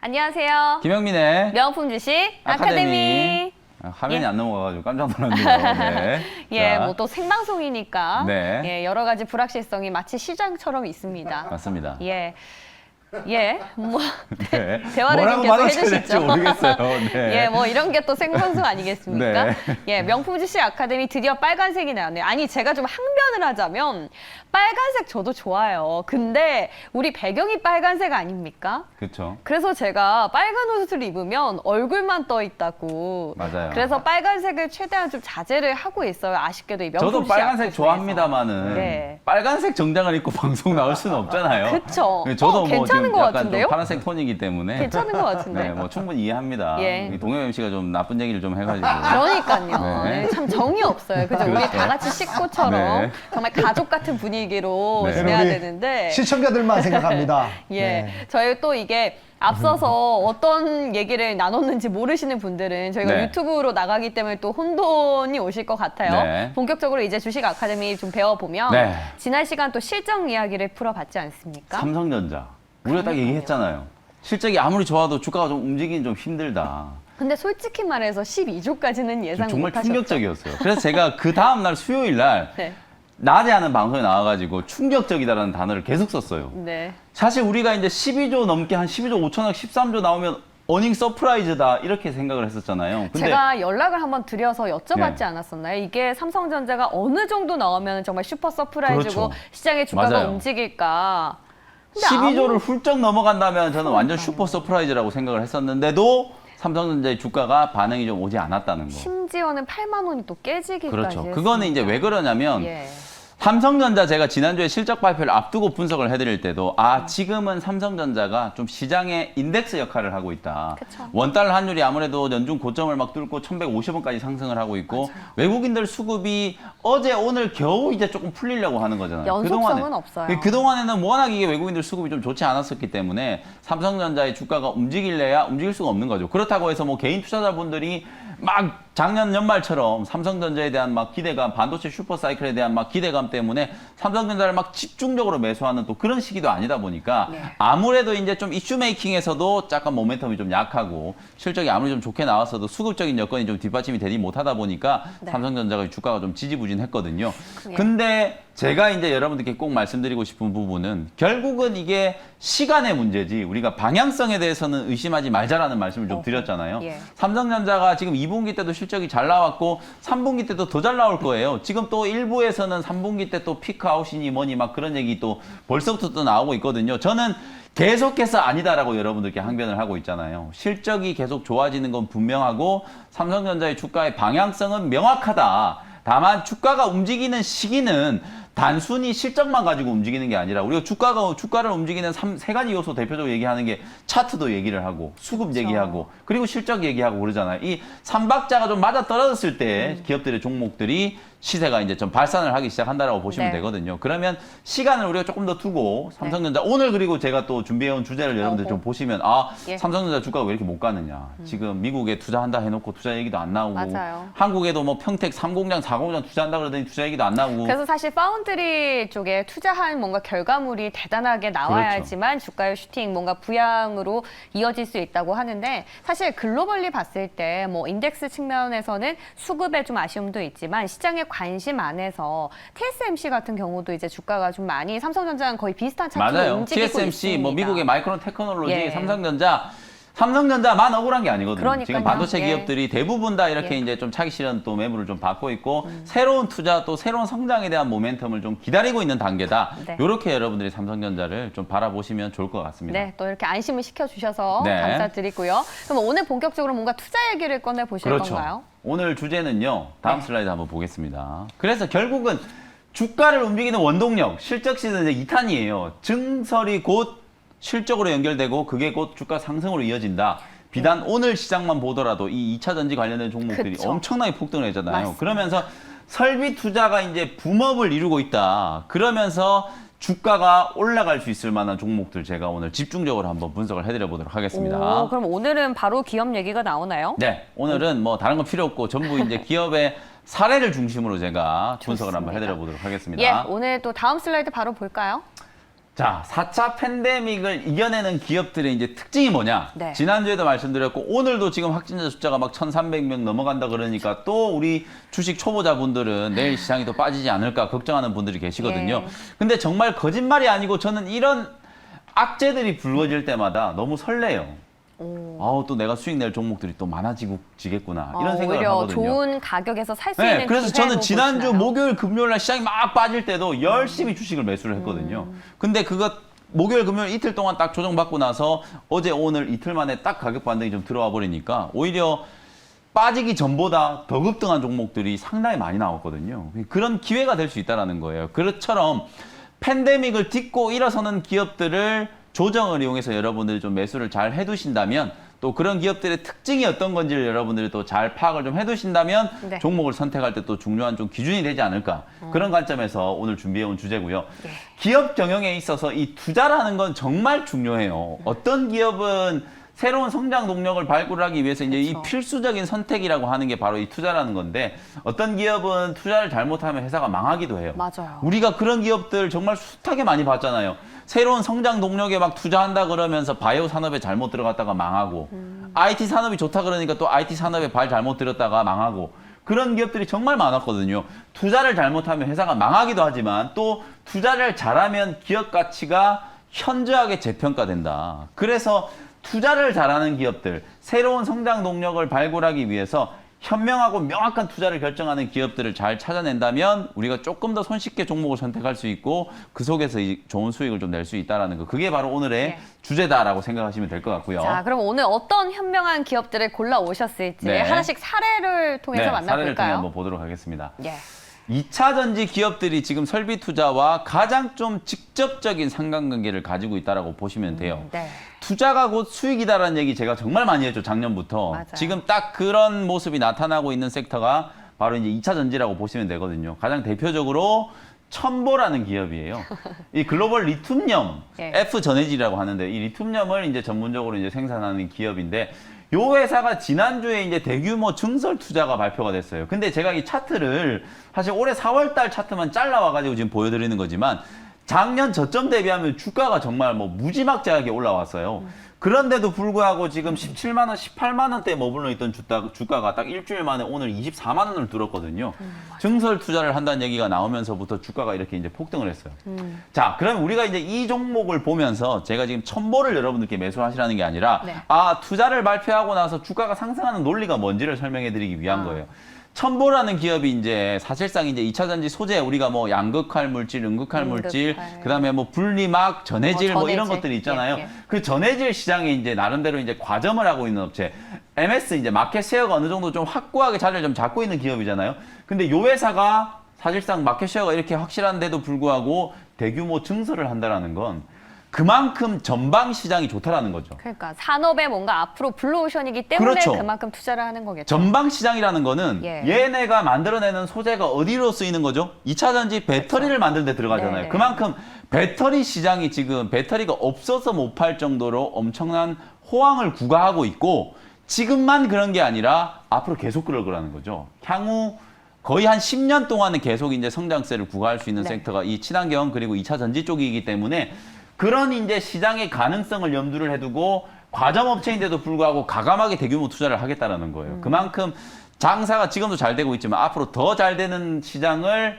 안녕하세요. 김영민의 명품 주식 아카데미. 화면이 예. 안 넘어가가지고 깜짝 놀랐네요. 네. 예, 자, 뭐 또 생방송이니까 네. 예, 여러 가지 불확실성이 마치 시장처럼 있습니다. 맞습니다. 예. 예, 뭐 네. 대화를 좀 뭐라고 계속 말하셔야 될지 해주시죠. 모르겠어요. 네. 예, 뭐 이런 게 또 생방송 아니겠습니까? 네. 예, 명품 주식 아카데미 드디어 빨간색이 나왔네요. 아니, 제가 좀 항변을 하자면 빨간색 저도 좋아요. 근데 우리 배경이 빨간색 아닙니까? 그렇죠. 그래서 제가 빨간 옷을 입으면 얼굴만 떠 있다고. 맞아요. 그래서 빨간색을 최대한 좀 자제를 하고 있어요. 아쉽게도 이 명품 저도 주식 빨간색 아카데미에서. 좋아합니다만은 네. 빨간색 정장을 입고 방송 나올 수는 없잖아요. 그쵸. 저도 뭐 괜찮은 지금 것 약간 같은데요? 좀 파란색 톤이기 때문에 괜찮은 것 같은데. 네, 뭐 충분히 이해합니다. 예. 이 동영 MC가 좀 나쁜 얘기를 좀 해가지고. 그러니까요. 네. 네, 참 정이 없어요. 그죠? 우리 그렇죠. 다 같이 식구처럼 네. 정말 가족 같은 분위기로 네. 지내야 우리 되는데. 시청자들만 생각합니다. 예. 네. 저희 또 이게 앞서서 어떤 얘기를 나눴는지 모르시는 분들은 저희가 네. 유튜브로 나가기 때문에 또 혼돈이 오실 것 같아요. 네. 본격적으로 이제 주식 아카데미 좀 배워보면 네. 지난 시간 또 실적 이야기를 풀어봤지 않습니까? 삼성전자. 우리가 딱 얘기했잖아요. 실적이 아무리 좋아도 주가가 좀 움직이긴 좀 힘들다. 근데 솔직히 말해서 12조까지는 예상 정말 못하셨죠? 충격적이었어요. 그래서 제가 그 다음 날 수요일 날 네. 낮에 하는 방송에 나와가지고 충격적이다라는 단어를 계속 썼어요. 네. 사실 우리가 이제 12조 넘게 한 12조 5천억, 13조 나오면 어닝 서프라이즈다 이렇게 생각을 했었잖아요. 근데 제가 연락을 한번 드려서 여쭤봤지 네. 않았었나요? 이게 삼성전자가 어느 정도 나오면 정말 슈퍼 서프라이즈고 그렇죠. 시장의 주가가 맞아요. 움직일까? 근데 12조를 훌쩍 넘어간다면 저는 완전 그러니까요. 슈퍼 서프라이즈라고 생각을 했었는데도 삼성전자의 주가가 반응이 좀 오지 않았다는 거. 심지어는 8만 원이 또 깨지기까지 그렇죠. 했습니다. 그거는 이제 왜 그러냐면 예. 삼성전자 제가 지난주에 실적 발표를 앞두고 분석을 해드릴 때도 지금은 삼성전자가 좀 시장의 인덱스 역할을 하고 있다. 그쵸. 원달러 환율이 아무래도 연중 고점을 막 뚫고 1150원까지 상승을 하고 있고 맞아요. 외국인들 수급이 어제 오늘 겨우 이제 조금 풀리려고 하는 거잖아요. 연속성은 없어요. 그동안에는 워낙 이게 외국인들 수급이 좀 좋지 않았었기 때문에 삼성전자의 주가가 움직일래야 움직일 수가 없는 거죠. 그렇다고 해서 뭐 개인 투자자분들이 막 작년 연말처럼 삼성전자에 대한 막 기대감, 반도체 슈퍼사이클에 대한 막 기대감 때문에 삼성전자를 막 집중적으로 매수하는 또 그런 시기도 아니다 보니까 네. 아무래도 이제 좀 이슈 메이킹에서도 약간 모멘텀이 좀 약하고 실적이 아무리 좀 좋게 나왔어도 수급적인 여건이 좀 뒷받침이 되지 못하다 보니까 네. 삼성전자가 주가가 좀 지지부진했거든요. 예. 근데 제가 이제 여러분들께 꼭 말씀드리고 싶은 부분은 결국은 이게 시간의 문제지 우리가 방향성에 대해서는 의심하지 말자라는 말씀을 좀 드렸잖아요. 예. 삼성전자가 지금 2분기 때도 실적이 잘 나왔고 3분기 때도 더 잘 나올 거예요. 지금 또 일부에서는 3분기 때 또 피크아웃이니 뭐니 막 그런 얘기 또 벌써부터 또 나오고 있거든요. 저는 계속해서 아니다라고 여러분들께 항변을 하고 있잖아요. 실적이 계속 좋아지는 건 분명하고 삼성전자의 주가의 방향성은 명확하다. 다만 주가가 움직이는 시기는 단순히 실적만 가지고 움직이는 게 아니라 우리가 주가를 움직이는 세 가지 요소 대표적으로 얘기하는 게 차트도 얘기를 하고 수급 그렇죠. 얘기하고 그리고 실적 얘기하고 그러잖아요. 이 삼박자가 좀 맞아 떨어졌을 때 기업들의 종목들이 시세가 이제 좀 발산을 하기 시작한다라고 보시면 네. 되거든요. 그러면 시간을 우리가 조금 더 두고 삼성전자 오늘 그리고 제가 또 준비해온 주제를 여러분들 좀 보시면 예. 삼성전자 주가가 왜 이렇게 못 가느냐. 지금 미국에 투자한다 해놓고 투자 얘기도 안 나오고 맞아요. 한국에도 뭐 평택 3공장 4공장 투자한다 그러더니 투자 얘기도 안 나오고 그래서 사실 파운드리 쪽에 투자한 뭔가 결과물이 대단하게 나와야지만 그렇죠. 주가의 슈팅, 뭔가 부양으로 이어질 수 있다고 하는데 사실 글로벌리 봤을 때 뭐 인덱스 측면에서는 수급에 좀 아쉬움도 있지만 시장의 관심 안에서 TSMC 같은 경우도 이제 주가가 좀 많이 삼성전자랑 거의 비슷한 차트로 맞아요. 움직이고 TSMC, 있습니다. 뭐 미국의 마이크론 테크놀로지, 예. 삼성전자만 억울한 게 아니거든요. 그러니까요. 지금 반도체 예. 기업들이 대부분 다 이렇게 예. 이제 좀 차기 실현 또 매물을 좀 받고 있고 새로운 투자 또 새로운 성장에 대한 모멘텀을 좀 기다리고 있는 단계다. 네. 이렇게 여러분들이 삼성전자를 좀 바라보시면 좋을 것 같습니다. 네, 또 이렇게 안심을 시켜주셔서 네. 감사드리고요. 그럼 오늘 본격적으로 뭔가 투자 얘기를 꺼내 보실 그렇죠. 건가요? 오늘 주제는요. 다음 네. 슬라이드 한번 보겠습니다. 그래서 결국은 주가를 움직이는 원동력, 실적 시즌 이제 2탄이에요. 증설이 곧 실적으로 연결되고 그게 곧 주가 상승으로 이어진다. 비단 오늘 시장만 보더라도 이 2차 전지 관련된 종목들이 그쵸. 엄청나게 폭등을 했잖아요. 맞습니다. 그러면서 설비 투자가 이제 붐업을 이루고 있다. 그러면서 주가가 올라갈 수 있을 만한 종목들 제가 오늘 집중적으로 한번 분석을 해드려 보도록 하겠습니다. 오, 그럼 오늘은 바로 기업 얘기가 나오나요? 네, 오늘은 뭐 다른 건 필요 없고 전부 이제 기업의 사례를 중심으로 제가 분석을 한번 좋습니다. 해드려 보도록 하겠습니다. 예, 오늘 또 다음 슬라이드 바로 볼까요? 자, 4차 팬데믹을 이겨내는 기업들의 이제 특징이 뭐냐? 네. 지난주에도 말씀드렸고 오늘도 지금 확진자 숫자가 막 1,300명 넘어간다 그러니까 또 우리 주식 초보자분들은 내일 시장이 또 빠지지 않을까 걱정하는 분들이 계시거든요. 예. 근데 정말 거짓말이 아니고 저는 이런 악재들이 불거질 때마다 너무 설레요. 아우, 또 내가 수익 낼 종목들이 또 많아지겠구나 이런 생각을 오히려 하거든요. 좋은 가격에서 살 수 네, 있는 그래서 저는 기회로 지난주 보시나요? 목요일, 금요일 날 시장이 막 빠질 때도 열심히 주식을 매수를 했거든요. 근데 그거 목요일, 금요일 이틀 동안 딱 조정받고 나서 어제, 오늘 이틀 만에 딱 가격 반등이 좀 들어와 버리니까 오히려 빠지기 전보다 더 급등한 종목들이 상당히 많이 나왔거든요. 그런 기회가 될 수 있다는 거예요. 그것처럼 팬데믹을 딛고 일어서는 기업들을 조정을 이용해서 여러분들이 좀 매수를 잘 해두신다면 또 그런 기업들의 특징이 어떤 건지를 여러분들이 또 잘 파악을 좀 해두신다면 네. 종목을 선택할 때 또 중요한 좀 기준이 되지 않을까 그런 관점에서 오늘 준비해온 주제고요. 네. 기업 경영에 있어서 이 투자라는 건 정말 중요해요. 어떤 기업은 새로운 성장 동력을 발굴하기 위해서 이제 이 그렇죠. 필수적인 선택이라고 하는 게 바로 이 투자라는 건데 어떤 기업은 투자를 잘못하면 회사가 망하기도 해요. 맞아요. 우리가 그런 기업들 정말 숱하게 많이 봤잖아요. 새로운 성장 동력에 막 투자한다 그러면서 바이오 산업에 잘못 들어갔다가 망하고 IT 산업이 좋다 그러니까 또 IT 산업에 발 잘못 들었다가 망하고 그런 기업들이 정말 많았거든요. 투자를 잘못하면 회사가 망하기도 하지만 또 투자를 잘하면 기업 가치가 현저하게 재평가된다. 그래서 투자를 잘하는 기업들, 새로운 성장 동력을 발굴하기 위해서 현명하고 명확한 투자를 결정하는 기업들을 잘 찾아낸다면 우리가 조금 더 손쉽게 종목을 선택할 수 있고 그 속에서 좋은 수익을 좀 낼 수 있다는 거. 그게 바로 오늘의 네. 주제다라고 생각하시면 될 것 같고요. 자, 그럼 오늘 어떤 현명한 기업들을 골라 오셨을지 네. 하나씩 사례를 통해서 사례를 통해 만나볼까요? 한번 보도록 하겠습니다. 예. 2차 전지 기업들이 지금 설비 투자와 가장 좀 직접적인 상관관계를 가지고 있다라고 보시면 돼요. 네. 투자가 곧 수익이다라는 얘기 제가 정말 많이 했죠, 작년부터. 맞아요. 지금 딱 그런 모습이 나타나고 있는 섹터가 바로 이제 2차 전지라고 보시면 되거든요. 가장 대표적으로 첨보라는 기업이에요. 이 글로벌 리튬염, 예. F전해질이라고 하는데 이 리튬염을 이제 전문적으로 이제 생산하는 기업인데 요 회사가 지난주에 이제 대규모 증설 투자가 발표가 됐어요. 근데 제가 이 차트를 사실 올해 4월 달 차트만 잘라와가지고 지금 보여드리는 거지만 작년 저점 대비하면 주가가 정말 뭐 무지막지하게 올라왔어요. 그런데도 불구하고 지금 17만 원, 18만 원대에 머물러 있던 주가가 딱 일주일 만에 오늘 24만 원을 뚫었거든요. 증설 투자를 한다는 얘기가 나오면서부터 주가가 이렇게 이제 폭등을 했어요. 자, 그러면 우리가 이제 이 종목을 보면서 제가 지금 첨보를 여러분들께 매수하시라는 게 아니라 네. 투자를 발표하고 나서 주가가 상승하는 논리가 뭔지를 설명해 드리기 위한 거예요. 첨보라는 기업이 이제 사실상 이제 2차 전지 소재 우리가 뭐 양극할 물질, 음극할 물질, 음극할. 그다음에 뭐 분리막, 전해질 뭐 이런 전해질. 것들이 있잖아요. 예, 예. 그 전해질 시장에 이제 나름대로 이제 과점을 하고 있는 업체. MS 이제 마켓 셰어가 어느 정도 좀 확고하게 자리를 좀 잡고 있는 기업이잖아요. 근데 요 회사가 사실상 마켓 셰어가 이렇게 확실한데도 불구하고 대규모 증설을 한다라는 건 그만큼 전방 시장이 좋다라는 거죠. 그러니까 산업에 뭔가 앞으로 블루오션이기 때문에 그렇죠. 그만큼 투자를 하는 거겠죠. 전방 시장이라는 거는 예. 얘네가 만들어내는 소재가 어디로 쓰이는 거죠? 2차 전지 배터리를 만드는 데 들어가잖아요. 네네. 그만큼 배터리 시장이 지금 배터리가 없어서 못 팔 정도로 엄청난 호황을 구가하고 있고 지금만 그런 게 아니라 앞으로 계속 그럴 거라는 거죠. 향후 거의 한 10년 동안은 계속 이제 성장세를 구가할 수 있는 네. 섹터가 이 친환경 그리고 2차 전지 쪽이기 때문에 그런 이제 시장의 가능성을 염두를 해두고 과점업체인데도 불구하고 가감하게 대규모 투자를 하겠다라는 거예요. 그만큼 장사가 지금도 잘 되고 있지만 앞으로 더 잘 되는 시장을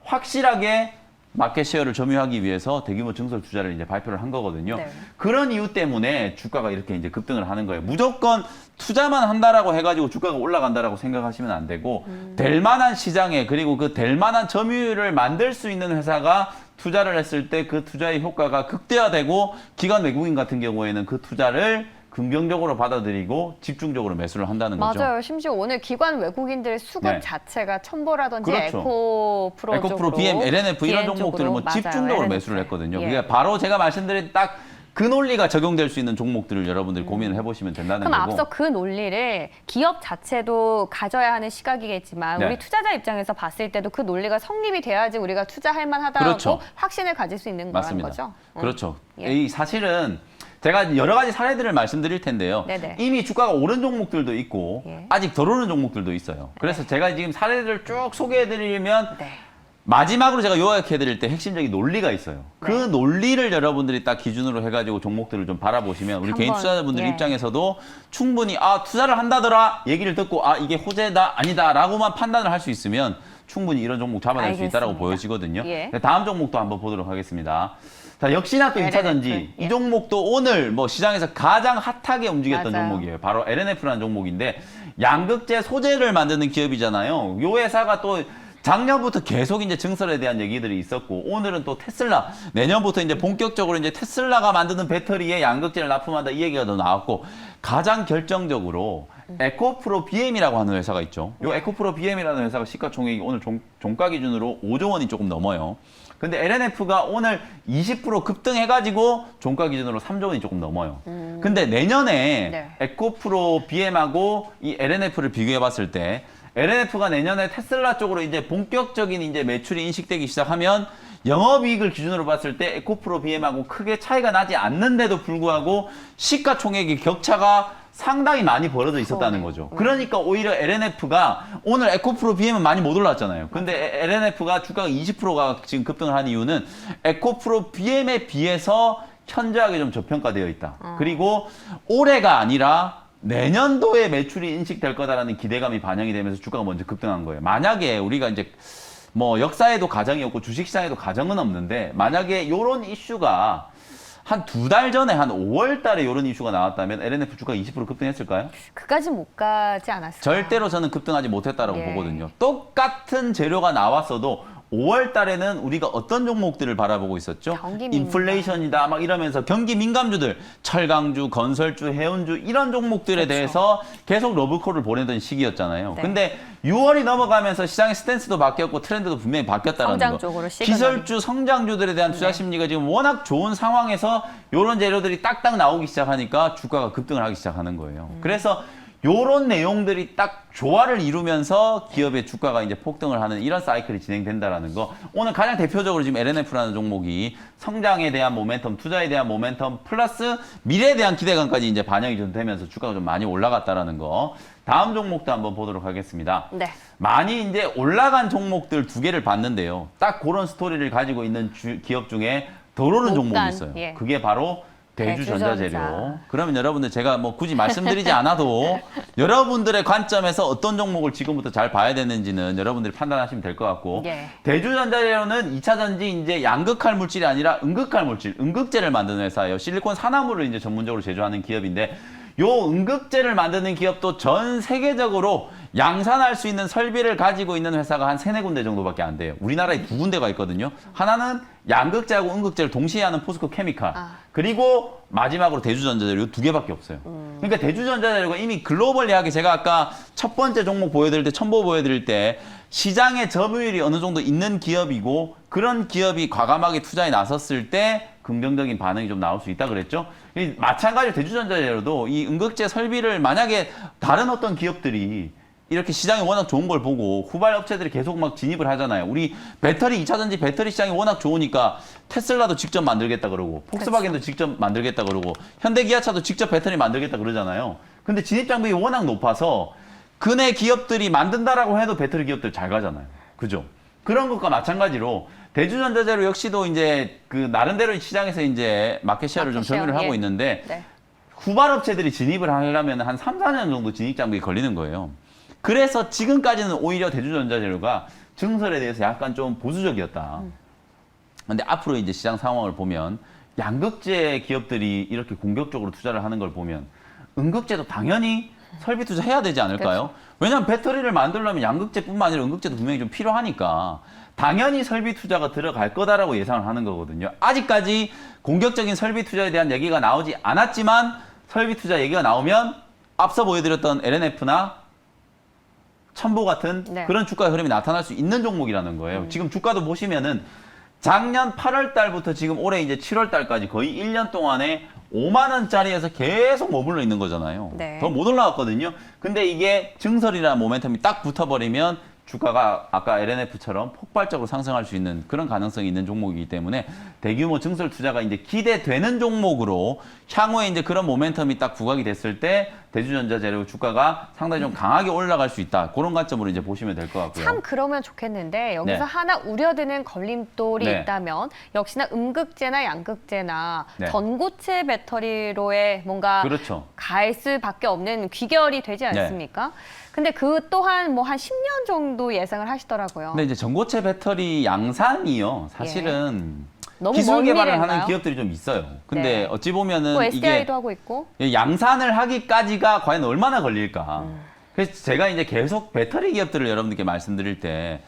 확실하게 마켓 셰어를 점유하기 위해서 대규모 증설 투자를 이제 발표를 한 거거든요. 네. 그런 이유 때문에 주가가 이렇게 이제 급등을 하는 거예요. 무조건 투자만 한다라고 해가지고 주가가 올라간다라고 생각하시면 안 되고 될 만한 시장에 그리고 그 될 만한 점유율을 만들 수 있는 회사가 투자를 했을 때 그 투자의 효과가 극대화되고 기관 외국인 같은 경우에는 그 투자를 긍정적으로 받아들이고 집중적으로 매수를 한다는 거죠. 맞아요. 심지어 오늘 기관 외국인들의 수급 네. 자체가 첨보라든지 그렇죠. 에코프로 에코프로, 쪽으로, BM, LNF 이런 BM 종목들을 뭐 쪽으로. 집중적으로 맞아요. 매수를 LNF. 했거든요. 예. 그게 바로 제가 말씀드린 딱 그 논리가 적용될 수 있는 종목들을 여러분들이 고민을 해보시면 된다는 그럼 거고. 앞서 그 논리를 기업 자체도 가져야 하는 시각이겠지만 네. 우리 투자자 입장에서 봤을 때도 그 논리가 성립이 돼야지 우리가 투자할 만하다고 그렇죠. 확신을 가질 수 있는 거라는 맞습니다. 거죠. 그렇죠. 예. 이 사실은 제가 여러 가지 사례들을 말씀드릴 텐데요. 네네. 이미 주가가 오른 종목들도 있고 예. 아직 덜 오른 종목들도 있어요. 그래서 제가 지금 사례들을 쭉 소개해드리면 네. 마지막으로 제가 요약해드릴 때 핵심적인 논리가 있어요. 그 네. 논리를 여러분들이 딱 기준으로 해가지고 종목들을 좀 바라보시면 우리 개인 한번, 투자자분들 예. 입장에서도 충분히 투자를 한다더라 얘기를 듣고 이게 호재다 아니다라고만 판단을 할 수 있으면 충분히 이런 종목 잡아낼 수 있다라고 알겠습니다. 보여지거든요. 예. 네, 다음 종목도 한번 보도록 하겠습니다. 자, 역시나 또 2차전지. LNF, 예. 이 종목도 오늘 뭐 시장에서 가장 핫하게 움직였던 맞아요. 종목이에요. 바로 LNF라는 종목인데 양극재 소재를 만드는 기업이잖아요. 요 회사가 또 작년부터 계속 이제 증설에 대한 얘기들이 있었고 오늘은 또 테슬라 내년부터 이제 본격적으로 이제 테슬라가 만드는 배터리에 양극재를 납품한다 이 얘기가 더 나왔고 가장 결정적으로 에코프로 BM이라고 하는 회사가 있죠. 요 에코프로 BM이라는 회사가 시가총액이 오늘 종가 기준으로 5조 원이 조금 넘어요. 근데 LNF가 오늘 20% 급등해가지고 종가 기준으로 3조 원이 조금 넘어요. 근데 내년에 네. 에코프로 BM하고 이 LNF를 비교해봤을 때 LNF가 내년에 테슬라 쪽으로 이제 본격적인 이제 매출이 인식되기 시작하면 영업이익을 기준으로 봤을 때 에코프로 BM하고 크게 차이가 나지 않는데도 불구하고 시가총액의 격차가 상당히 많이 벌어져 있었다는 거죠. 그러니까 오히려 LNF가 오늘 에코프로 BM은 많이 못 올랐잖아요. 근데 LNF가 주가가 20%가 지금 급등을 한 이유는 에코프로 BM에 비해서 현저하게 좀 저평가되어 있다. 그리고 올해가 아니라 내년도에 매출이 인식될 거다라는 기대감이 반영이 되면서 주가가 먼저 급등한 거예요. 만약에 우리가 이제 뭐 역사에도 가정이 없고 주식시장에도 가정은 없는데 만약에 이런 이슈가 한 2달 전에 한 5월 달에 이런 이슈가 나왔다면 LNF 주가가 20% 급등했을까요? 그까지 못 가지 않았을까? 절대로 저는 급등하지 못했다라고 예. 보거든요. 똑같은 재료가 나왔어도 5월 달에는 우리가 어떤 종목들을 바라보고 있었죠? 경기 민감. 인플레이션이다 막 이러면서 경기 민감주들, 철강주, 건설주, 해운주 이런 종목들에 그렇죠. 대해서 계속 러브콜을 보내던 시기였잖아요. 네. 근데 6월이 넘어가면서 시장의 스탠스도 바뀌었고 트렌드도 분명히 바뀌었다는 성장 거. 쪽으로 시그널이. 기술주, 성장주들에 대한 투자 네. 심리가 지금 워낙 좋은 상황에서 이런 재료들이 딱딱 나오기 시작하니까 주가가 급등을 하기 시작하는 거예요. 그래서 요런 내용들이 딱 조화를 이루면서 기업의 주가가 이제 폭등을 하는 이런 사이클이 진행된다라는 거. 오늘 가장 대표적으로 지금 LNF라는 종목이 성장에 대한 모멘텀, 투자에 대한 모멘텀, 플러스 미래에 대한 기대감까지 이제 반영이 좀 되면서 주가가 좀 많이 올라갔다라는 거. 다음 종목도 한번 보도록 하겠습니다. 네. 많이 이제 올라간 종목들 2개를 봤는데요. 딱 그런 스토리를 가지고 있는 기업 중에 덜 오른 못 종목이 간, 있어요. 예. 그게 바로 대주전자재료. 대주전자. 그러면 여러분들 제가 뭐 굳이 말씀드리지 않아도 여러분들의 관점에서 어떤 종목을 지금부터 잘 봐야 되는지는 여러분들이 판단하시면 될 것 같고 예. 대주전자재료는 2차 전지 이제 양극할 물질이 아니라 음극할 물질, 음극재를 만드는 회사예요. 실리콘 산화물을 이제 전문적으로 제조하는 기업인데 요 음극재를 만드는 기업도 전 세계적으로 양산할 수 있는 설비를 가지고 있는 회사가 한 3-4군데 정도밖에 안 돼요. 우리나라에 2군데가 있거든요. 하나는 양극재하고 음극재를 동시에 하는 포스코 케미칼. 그리고 마지막으로 대주전자재료 2개밖에 없어요. 그러니까 대주전자재료가 이미 글로벌리하게 제가 아까 첫 번째 종목 보여드릴 때, 첨보 보여드릴 때 시장의 점유율이 어느 정도 있는 기업이고 그런 기업이 과감하게 투자에 나섰을 때 긍정적인 반응이 좀 나올 수 있다 그랬죠. 마찬가지로 대주전자재료도 이 음극재 설비를 만약에 다른 어떤 기업들이 이렇게 시장이 워낙 좋은 걸 보고 후발 업체들이 계속 막 진입을 하잖아요. 우리 배터리 2차 전지 배터리 시장이 워낙 좋으니까 테슬라도 직접 만들겠다 그러고 폭스바겐도 직접 만들겠다 그러고 현대기아차도 직접 배터리 만들겠다 그러잖아요. 근데 진입 장벽이 워낙 높아서 그네 기업들이 만든다라고 해도 배터리 기업들 잘 가잖아요. 그죠? 그런 것과 마찬가지로 대주전자재료 역시도 이제 그 나름대로 시장에서 이제 마켓쉐어를 좀 마켓쉐어, 점유를 하고 예. 있는데 네. 후발 업체들이 진입을 하려면 한 3-4년 정도 진입 장벽이 걸리는 거예요. 그래서 지금까지는 오히려 대주전자재료가 증설에 대해서 약간 좀 보수적이었다. 근데 앞으로 이제 시장 상황을 보면 양극재 기업들이 이렇게 공격적으로 투자를 하는 걸 보면 음극재도 당연히 설비 투자해야 되지 않을까요? 왜냐하면 배터리를 만들려면 양극재뿐만 아니라 음극재도 분명히 좀 필요하니까 당연히 설비 투자가 들어갈 거다라고 예상을 하는 거거든요. 아직까지 공격적인 설비 투자에 대한 얘기가 나오지 않았지만 설비 투자 얘기가 나오면 앞서 보여드렸던 LNF나 첨보 같은 네. 그런 주가 흐름이 나타날 수 있는 종목이라는 거예요. 지금 주가도 보시면은 작년 8월 달부터 지금 올해 이제 7월 달까지 거의 1년 동안에 5만 원짜리에서 계속 머물러 있는 거잖아요. 네. 더 못 올라갔거든요. 근데 이게 증설이라는 모멘텀이 딱 붙어버리면 주가가 아까 LNF처럼 폭발적으로 상승할 수 있는 그런 가능성이 있는 종목이기 때문에 대규모 증설 투자가 이제 기대되는 종목으로 향후에 이제 그런 모멘텀이 딱 부각이 됐을 때 대주전자재료 주가가 상당히 좀 강하게 올라갈 수 있다. 그런 관점으로 이제 보시면 될 것 같고요. 참 그러면 좋겠는데 여기서 네. 하나 우려되는 걸림돌이 네. 있다면 역시나 음극재나 양극재나 네. 전고체 배터리로의 뭔가 그렇죠. 갈 수밖에 없는 귀결이 되지 않습니까? 근데 그 또한 뭐 한 10년 정도 예상을 하시더라고요. 근데 이제 전고체 배터리 양산이요. 사실은 너무 기술 먼 개발을 미래인가요? 하는 기업들이 좀 있어요. 근데 네. 어찌 보면은 뭐 이게 SDI도 하고 있고. 양산을 하기까지가 과연 얼마나 걸릴까? 그래서 제가 이제 계속 배터리 기업들을 여러분들께 말씀드릴 때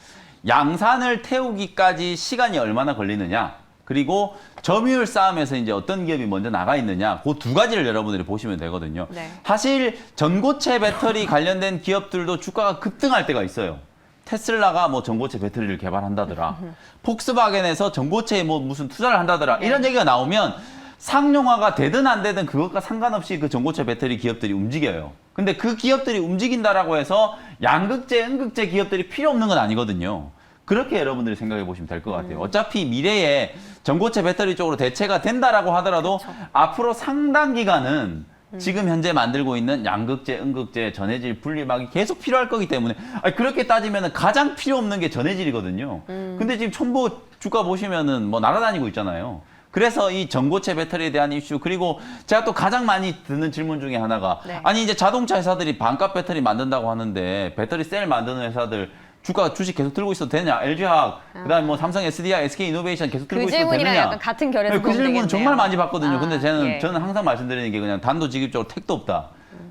양산을 태우기까지 시간이 얼마나 걸리느냐? 그리고 점유율 싸움에서 이제 어떤 기업이 먼저 나가 있느냐? 그 두 가지를 여러분들이 보시면 되거든요. 네. 사실 전고체 배터리 관련된 기업들도 주가가 급등할 때가 있어요. 테슬라가 뭐 전고체 배터리를 개발한다더라. 폭스바겐에서 전고체에 뭐 무슨 투자를 한다더라. 네. 이런 얘기가 나오면 상용화가 되든 안 되든 그것과 상관없이 그 전고체 배터리 기업들이 움직여요. 근데 그 기업들이 움직인다라고 해서 양극재, 음극재 기업들이 필요 없는 건 아니거든요. 그렇게 여러분들이 생각해 보시면 될 것 같아요. 어차피 미래에 전고체 배터리 쪽으로 대체가 된다라고 하더라도 앞으로 상당 기간은 지금 현재 만들고 있는 양극재, 음극재, 전해질 분리막이 계속 필요할 거기 때문에 그렇게 따지면 가장 필요 없는 게 전해질이거든요. 근데 지금 첨보 주가 보시면은 뭐 날아다니고 있잖아요. 그래서 이 전고체 배터리에 대한 이슈 그리고 제가 또 가장 많이 듣는 질문 중에 하나가 네. 아니 이제 자동차 회사들이 반값 배터리 만든다고 하는데 배터리 셀 만드는 회사들 주가 주식 계속 들고 있어도 되냐? LG화학, 그다음에 뭐 삼성 SDI, SK이노베이션 계속 들고 그 있어도 질문이랑 되느냐? 약간 같은 결에서 네, 그 질문 보면 정말 되겠네요. 많이 받거든요. 근데 예. 저는 항상 말씀드리는 게 그냥 단도직입적으로 택도 없다.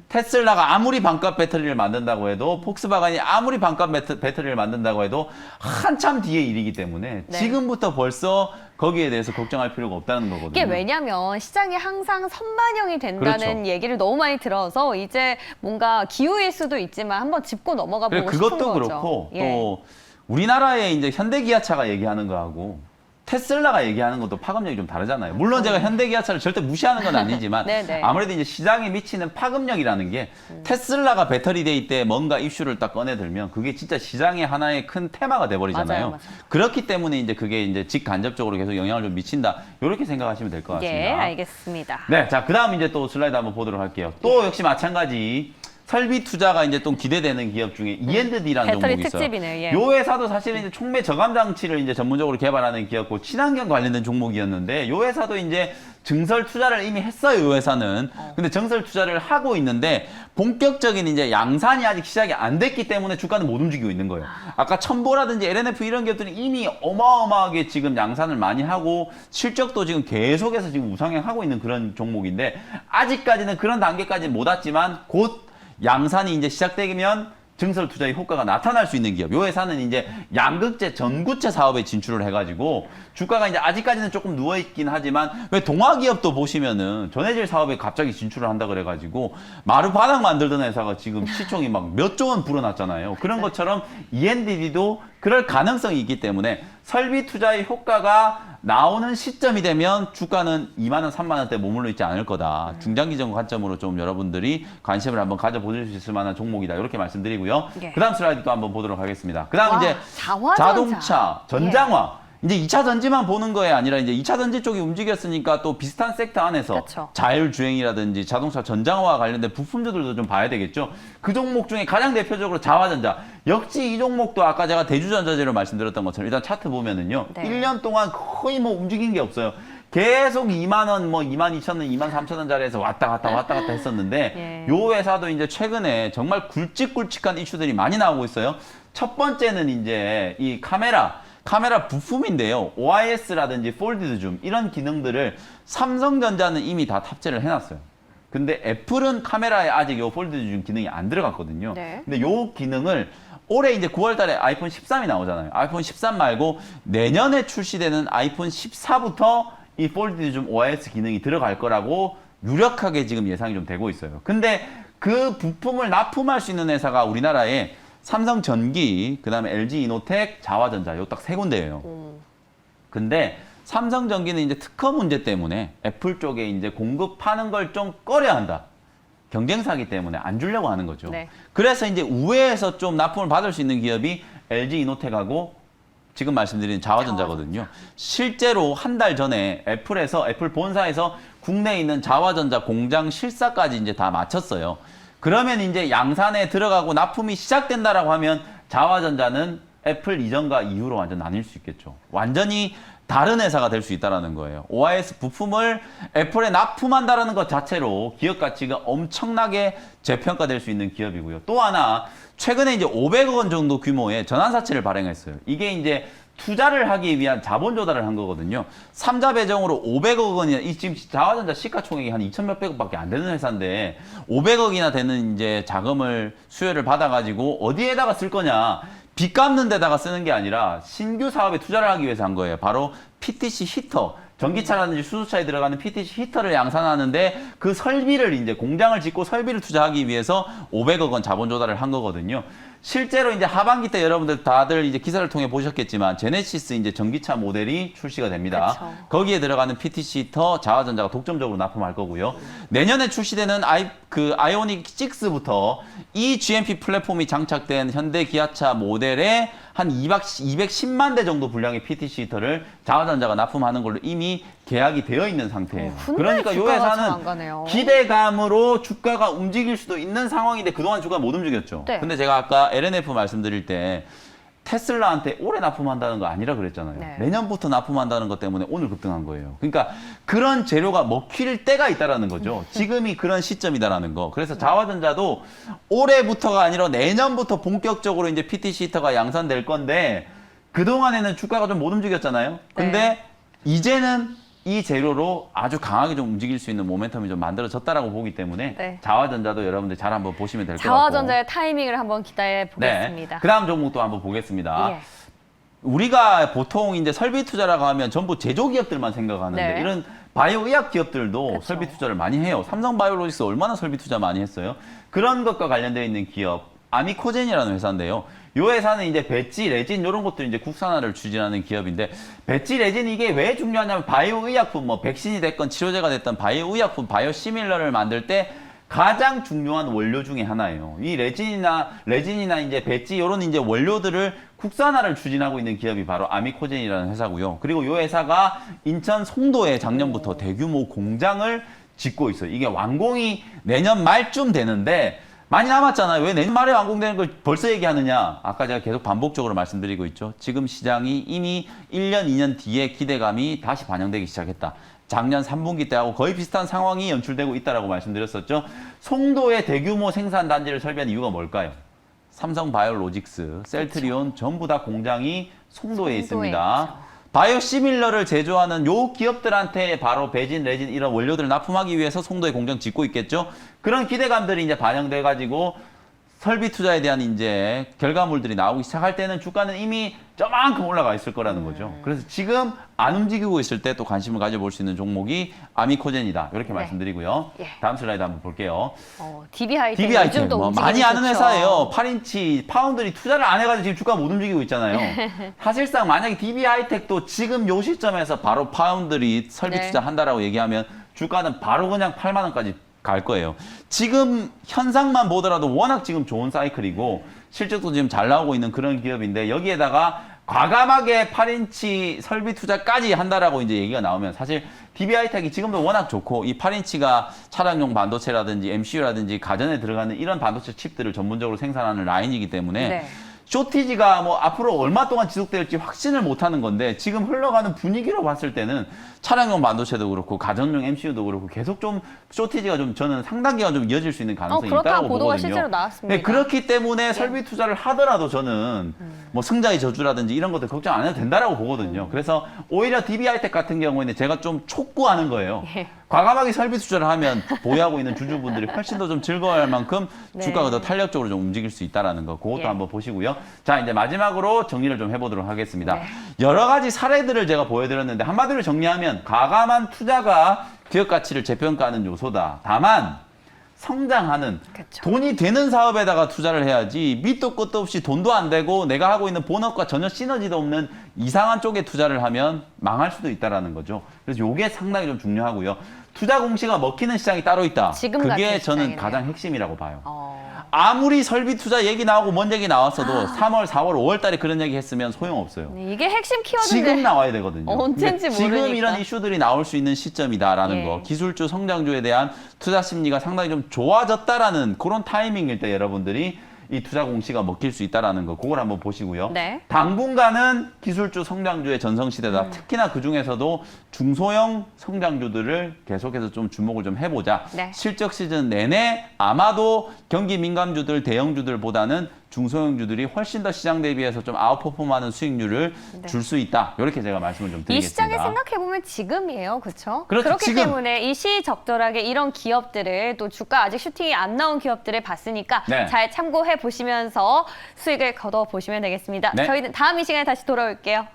테슬라가 아무리 반값 배터리를 만든다고 해도 폭스바겐이 아무리 반값 배터리를 만든다고 해도 한참 뒤의 일이기 때문에 네. 지금부터 벌써 거기에 대해서 걱정할 필요가 없다는 거거든요. 이게 왜냐면 시장이 항상 선반영이 된다는 그렇죠. 얘기를 너무 많이 들어서 이제 뭔가 기우일 수도 있지만 한번 짚고 넘어가 보고 싶은 그것도 거죠. 그렇고 예. 또 우리나라의 이제 현대기아차가 얘기하는 거하고 테슬라가 얘기하는 것도 파급력이 좀 다르잖아요. 물론 제가 현대기아차를 절대 무시하는 건 아니지만 네네. 아무래도 이제 시장에 미치는 파급력이라는 게 테슬라가 배터리 데이 때 뭔가 이슈를 딱 꺼내들면 그게 진짜 시장의 하나의 큰 테마가 돼버리잖아요. 맞아요, 맞아요. 그렇기 때문에 이제 그게 이제 직간접적으로 계속 영향을 좀 미친다. 이렇게 생각하시면 될 것 같습니다. 예, 알겠습니다. 네, 자, 그 다음 이제 또 슬라이드 한번 보도록 할게요. 또 역시 마찬가지. 설비 투자가 이제 좀 기대되는 기업 중에 E&D라는 배터리 종목이 있어요. 특집이네요. 예. 요 회사도 사실은 이제 촉매 저감 장치를 이제 전문적으로 개발하는 기업고 친환경 관련된 종목이었는데 요 회사도 이제 증설 투자를 이미 했어요. 요 회사는. 근데 증설 투자를 하고 있는데 본격적인 이제 양산이 아직 시작이 안 됐기 때문에 주가는 못 움직이고 있는 거예요. 아까 첨보라든지 LNF 이런 기업들이 이미 어마어마하게 지금 양산을 많이 하고 실적도 지금 계속해서 지금 우상향하고 있는 그런 종목인데 아직까지는 그런 단계까지는 못 왔지만 곧 양산이 이제 시작되면 증설 투자의 효과가 나타날 수 있는 기업. 요 회사는 이제 양극재 전구체 사업에 진출을 해가지고 주가가 이제 아직까지는 조금 누워있긴 하지만 왜 동화 기업도 보시면은 전해질 사업에 갑자기 진출을 한다 그래가지고 마루 바닥 만들던 회사가 지금 시총이 막 몇 조 원 불어났잖아요. 그런 것처럼 E&D도 그럴 가능성이 있기 때문에 설비 투자의 효과가 나오는 시점이 되면 주가는 2만 원, 3만 원대 머물러 있지 않을 거다. 중장기적 관점으로 좀 여러분들이 관심을 한번 가져보실 수 있을 만한 종목이다. 이렇게 말씀드리고요. 예. 그다음 슬라이드 또 한번 보도록 하겠습니다. 그다음 와, 이제 자화전자. 자동차, 전장화. 이제 2차 전지만 보는 거에 아니라 이제 2차 전지 쪽이 움직였으니까 또 비슷한 섹터 안에서 그쵸. 자율주행이라든지 자동차 전장화와 관련된 부품주들도 좀 봐야 되겠죠. 그 종목 중에 가장 대표적으로 자화전자. 역시 이 종목도 아까 제가 대주전자재로 말씀드렸던 것처럼 일단 차트 보면은요. 네. 1년 동안 거의 뭐 움직인 게 없어요. 계속 2만 원, 뭐 2만 2천 원, 2만 3천 원짜리에서 왔다 갔다 했었는데 예. 요 회사도 이제 최근에 정말 굵직굵직한 이슈들이 많이 나오고 있어요. 첫 번째는 이제 이 카메라 부품인데요. OIS라든지 폴디드 줌 이런 기능들을 삼성전자는 이미 다 탑재를 해놨어요. 근데 애플은 카메라에 아직 요 폴디드 줌 기능이 안 들어갔거든요. 네. 근데 요 기능을 올해 이제 9월 달에 아이폰 13이 나오잖아요. 아이폰 13 말고 내년에 출시되는 아이폰 14부터 이 폴디드 줌 OIS 기능이 들어갈 거라고 유력하게 지금 예상이 좀 되고 있어요. 근데 그 부품을 납품할 수 있는 회사가 우리나라에 삼성전기, 그다음에 LG이노텍, 자화전자 요 딱 세 군데예요. 근데 삼성전기는 이제 특허 문제 때문에 애플 쪽에 이제 공급하는 걸 좀 꺼려 한다. 경쟁사기 때문에 안 주려고 하는 거죠. 네. 그래서 이제 우회해서 좀 납품을 받을 수 있는 기업이 LG이노텍하고 지금 말씀드린 자화전자거든요. 실제로 한 달 전에 애플 본사에서 국내에 있는 자화전자 공장 실사까지 이제 다 마쳤어요. 그러면 이제 양산에 들어가고 납품이 시작된다라고 하면 자화전자는 애플 이전과 이후로 완전 나뉠 수 있겠죠. 완전히 다른 회사가 될 수 있다는 거예요. OIS 부품을 애플에 납품한다는 것 자체로 기업 가치가 엄청나게 재평가될 수 있는 기업이고요. 또 하나 최근에 이제 500억 원 정도 규모의 전환사채를 발행했어요. 이게 이제 투자를 하기 위한 자본 조달을 한 거거든요. 3자 배정으로 500억 원이나, 이 지금 자화전자 시가총액이 한 2천 몇백억밖에 안 되는 회사인데 500억이나 되는 이제 자금을 수혜를 받아가지고 어디에다가 쓸 거냐? 빚 갚는 데다가 쓰는 게 아니라 신규 사업에 투자를 하기 위해서 한 거예요. 바로 PTC 히터. 전기차라든지 수소차에 들어가는 PTC 히터를 양산하는데 그 설비를 이제 공장을 짓고 설비를 투자하기 위해서 500억 원 자본 조달을 한 거거든요. 실제로 이제 하반기 때 여러분들 다들 이제 기사를 통해 보셨겠지만 제네시스 이제 전기차 모델이 출시가 됩니다. 그쵸. 거기에 들어가는 PTC 히터 자화전자가 독점적으로 납품할 거고요. 내년에 출시되는 아이오닉 6부터 이 GMP 플랫폼이 장착된 현대 기아차 모델에 한 210만 대 정도 분량의 PTC 히터를 자화전자가 납품하는 걸로 이미 계약이 되어 있는 상태예요. 그러니까 이 회사는 기대감으로 주가가 움직일 수도 있는 상황인데 그동안 주가가 못 움직였죠. 네. 근데 제가 아까 LNF 말씀드릴 때 테슬라한테 올해 납품한다는 거 아니라 그랬잖아요. 네. 내년부터 납품한다는 것 때문에 오늘 급등한 거예요. 그러니까 그런 재료가 먹힐 때가 있다라는 거죠. 지금이 그런 시점이다라는 거. 그래서 자화전자도 올해부터가 아니라 내년부터 본격적으로 이제 PTC 히터가 양산될 건데 그동안에는 주가가 좀 못 움직였잖아요. 근데 네. 이제는 이 재료로 아주 강하게 좀 움직일 수 있는 모멘텀이 좀 만들어졌다라고 보기 때문에 네. 자화전자도 여러분들 잘 한번 보시면 될 것 같고. 자화전자의 타이밍을 한번 기대해 보겠습니다. 네. 그 다음 종목도 한번 보겠습니다. 예. 우리가 보통 이제 설비 투자라고 하면 전부 제조기업들만 생각하는데 네. 이런 바이오 의학 기업들도 그쵸. 설비 투자를 많이 해요. 삼성바이오로직스 얼마나 설비 투자 많이 했어요. 그런 것과 관련되어 있는 기업 아미코젠이라는 회사인데요. 이 회사는 이제 배지, 레진 이런 것들 이제 국산화를 추진하는 기업인데 배지, 레진 이게 왜 중요하냐면 바이오 의약품 뭐 백신이 됐건 치료제가 됐던 바이오 의약품, 바이오 시밀러를 만들 때 가장 중요한 원료 중에 하나예요. 이 레진이나 이제 배지 이런 이제 원료들을 국산화를 추진하고 있는 기업이 바로 아미코젠이라는 회사고요. 그리고 이 회사가 인천 송도에 작년부터 대규모 공장을 짓고 있어요. 이게 완공이 내년 말쯤 되는데 많이 남았잖아요. 왜 내년 말에 완공되는 걸 벌써 얘기하느냐. 아까 제가 계속 반복적으로 말씀드리고 있죠. 지금 시장이 이미 1년, 2년 뒤에 기대감이 다시 반영되기 시작했다. 작년 3분기 때하고 거의 비슷한 상황이 연출되고 있다고 말씀드렸었죠. 송도에 대규모 생산 단지를 설비한 이유가 뭘까요? 삼성바이오로직스, 셀트리온 전부 다 공장이 송도에 있습니다. 있죠. 바이오시밀러를 제조하는 요 기업들한테 바로 배진, 레진 이런 원료들을 납품하기 위해서 송도에 공장 짓고 있겠죠. 그런 기대감들이 이제 반영돼 가지고 설비 투자에 대한 이제 결과물들이 나오기 시작할 때는 주가는 이미 저만큼 올라가 있을 거라는 거죠. 그래서 지금 안 움직이고 있을 때 또 관심을 가져볼 수 있는 종목이 아미코젠이다. 이렇게 네. 말씀드리고요. 예. 다음 슬라이드 한번 볼게요. DB하이텍 DB하이텍 요즘도 뭐 움직임이 많이 아는 좋죠. 회사예요. 8인치 파운드리 투자를 안 해가지고 지금 주가 못 움직이고 있잖아요. 사실상 만약에 DB하이텍도 지금 요 시점에서 바로 파운드리 설비 네. 투자한다라고 얘기하면 주가는 바로 그냥 8만 원까지 갈 거예요. 지금 현상만 보더라도 워낙 지금 좋은 사이클이고 실적도 지금 잘 나오고 있는 그런 기업인데 여기에다가 과감하게 8인치 설비 투자까지 한다라고 이제 얘기가 나오면 사실 DB하이텍이 지금도 워낙 좋고 이 8인치가 차량용 반도체라든지 MCU라든지 가전에 들어가는 이런 반도체 칩들을 전문적으로 생산하는 라인이기 때문에 네. 쇼티지가 뭐 앞으로 얼마 동안 지속될지 확신을 못하는 건데 지금 흘러가는 분위기로 봤을 때는 차량용 반도체도 그렇고 가전용 MCU도 그렇고 계속 좀 쇼티지가 좀 저는 상당 기간 좀 이어질 수 있는 가능성이 그렇다는 있다고 보도가 보거든요. 실제로 나왔습니다. 네, 그렇기 때문에 설비 투자를 하더라도 저는 뭐 승자의 저주라든지 이런 것들 걱정 안 해도 된다라고 보거든요. 그래서 오히려 DB하이텍 같은 경우에는 제가 좀 촉구하는 거예요. 예. 과감하게 설비 투자를 하면 보유하고 있는 주주분들이 훨씬 더 좀 즐거워할 만큼 네. 주가가 더 탄력적으로 좀 움직일 수 있다라는 거 그것도 예. 한번 보시고요. 자, 이제 마지막으로 정리를 좀 해보도록 하겠습니다. 네. 여러 가지 사례들을 제가 보여드렸는데 한마디로 정리하면 과감한 투자가 기업 가치를 재평가하는 요소다. 다만 성장하는 그쵸. 돈이 되는 사업에다가 투자를 해야지 밑도 끝도 없이 돈도 안 되고 내가 하고 있는 본업과 전혀 시너지도 없는 이상한 쪽에 투자를 하면 망할 수도 있다라는 거죠. 그래서 이게 상당히 좀 중요하고요. 투자 공시가 먹히는 시장이 따로 있다. 지금 그게 같은 저는 시장이네요. 가장 핵심이라고 봐요. 아무리 설비 투자 얘기 나오고 뭔 얘기 나왔어도 3월, 4월, 5월 달에 그런 얘기 했으면 소용없어요. 네, 이게 핵심 키워드인데 지금 나와야 되거든요. 언젠지 지금 모르니까. 이런 이슈들이 나올 수 있는 시점이다라는 예. 거. 기술주, 성장주에 대한 투자 심리가 상당히 좀 좋아졌다라는 그런 타이밍일 때 여러분들이 이 투자 공시가 먹힐 수 있다라는 거. 그걸 한번 보시고요. 네. 당분간은 기술주, 성장주의 전성시대다. 특히나 그중에서도 중소형 성장주들을 계속해서 좀 주목을 좀 해보자. 네. 실적 시즌 내내 아마도 경기 민감주들, 대형주들보다는 중소형주들이 훨씬 더 시장 대비해서 좀 아웃퍼폼하는 수익률을 네. 줄 수 있다. 이렇게 제가 말씀을 좀 이 드리겠습니다. 시장에 생각해보면 지금이에요. 그렇죠? 그렇죠, 그렇기 지금. 때문에 일시적절하게 이런 기업들을 또 주가 아직 슈팅이 안 나온 기업들을 봤으니까 네. 잘 참고해 보시면서 수익을 거둬 보시면 되겠습니다. 네. 저희는 다음 이 시간에 다시 돌아올게요.